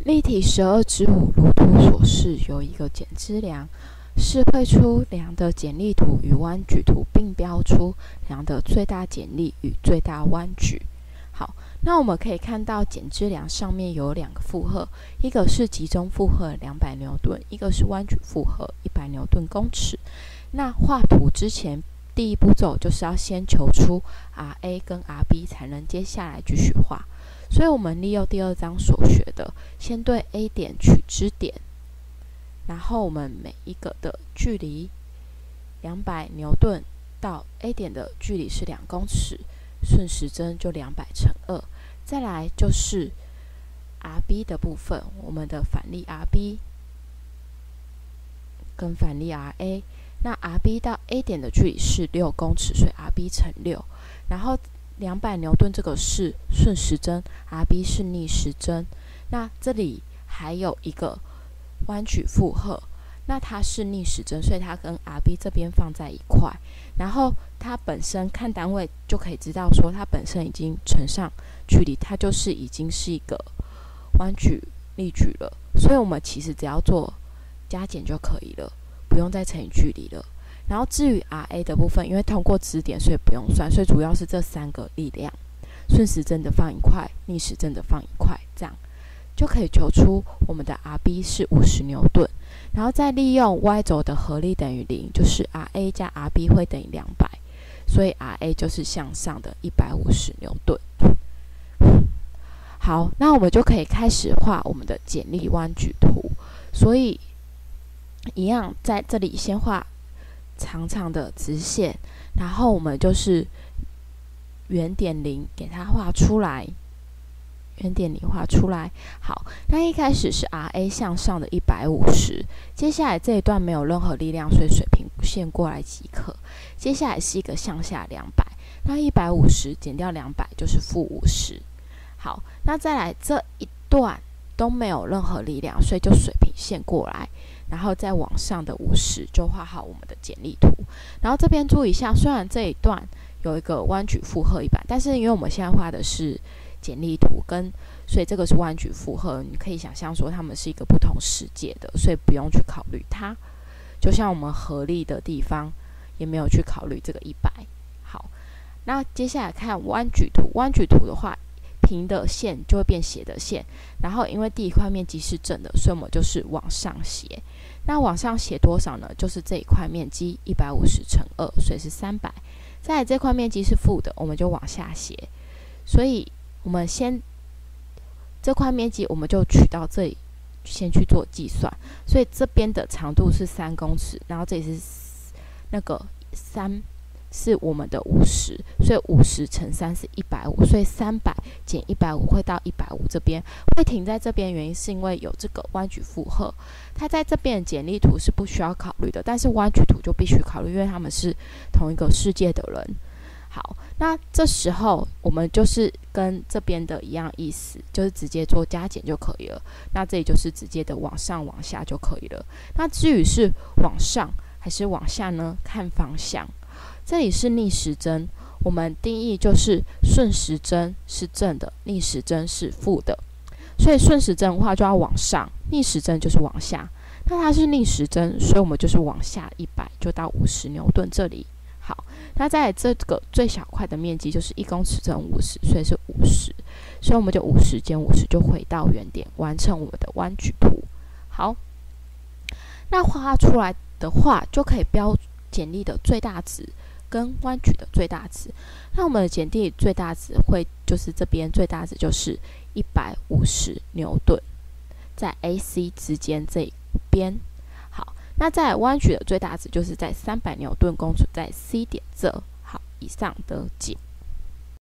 例题12-5如图所示，有一个剪枝梁，示绘出梁的剪力图与弯举图，并标出梁的最大剪力与最大弯举。好，那我们可以看到剪枝梁上面有2个负荷，一个是集中负荷200牛顿，一个是弯举负荷100牛顿公尺。那画图之前，第一步骤就是要先求出 RA 跟 RB， 才能接下来继续画。所以我们利用第2章所学的，先对 A 点取支点，然后我们每一个的距离200牛顿到 A 点的距离是2公尺，顺时针就200乘2。再来就是 RB 的部分，我们的反力 RB 跟反力 RA， 那 RB 到 A 点的距离是6公尺，所以 RB 乘6，然后200牛顿这个是顺时针 ，RB 是逆时针。那这里还有一个弯举负荷，那它是逆时针，所以它跟 RB 这边放在一块。然后它本身看单位就可以知道说，它本身已经乘上距离，它就是已经是一个弯举力矩了。所以我们其实只要做加减就可以了，不用再乘以距离了。然后至于 RA 的部分，因为通过支点，所以不用算，所以主要是这3个力量，顺时针的放一块，逆时针的放一块，这样就可以求出我们的 RB 是50牛顿。然后再利用 Y 轴的合力等于0，就是 RA 加 RB 会等于200，所以 RA 就是向上的150牛顿。好，那我们就可以开始画我们的剪力弯举图。所以一样在这里先画长长的直线，然后我们就是原点0给它画出来，原点0画出来。好，那一开始是 RA 向上的150，接下来这一段没有任何力量，所以水平线过来即可。接下来是一个向下200，那150减掉200就是-50。好，那再来这一段都没有任何力量，所以就水平线过来，然后再往上的50就画好我们的剪力图。然后这边注意一下，虽然这一段有一个弯举负荷100，但是因为我们现在画的是剪力图，所以这个是弯举负荷，你可以想象说它们是一个不同世界的，所以不用去考虑它。就像我们合力的地方也没有去考虑这个100。好，那接下来看弯举图，弯举图的话，平的线就会变斜的线，然后因为第一块面积是正的，所以我们就是往上斜。那往上斜多少呢？就是这一块面积150乘2，所以是300。再来这块面积是负的，我们就往下斜。所以我们先这块面积我们就取到这里，先去做计算。所以这边的长度是3公尺，然后这里是那个3。是我们的50，所以50乘3是150，所以300减150会到150这边，会停在这边。原因是因为有这个弯举负荷，它在这边的剪力图是不需要考虑的，但是弯举图就必须考虑，因为他们是同一个世界的人。好，那这时候我们就是跟这边的一样意思，就是直接做加减就可以了。那这里就是直接的往上往下就可以了。那至于是往上还是往下呢？看方向。这里是逆时针，我们定义就是顺时针是正的，逆时针是负的。所以顺时针的话就要往上，逆时针就是往下。那它是逆时针，所以我们就是往下100，就到50牛顿这里。好，那再来这个最小块的面积就是1公尺乘50，所以是50，所以我们就50减50就回到原点，完成我们的弯举图。好，那画出来的话就可以标剪力的最大值跟弯举的最大值。那我们的剪力最大值会就是这边最大值就是150牛顿，在 AC 之间这一边。好，那在弯举的最大值就是在300牛顿公尺，在 C 点这。好，以上得解。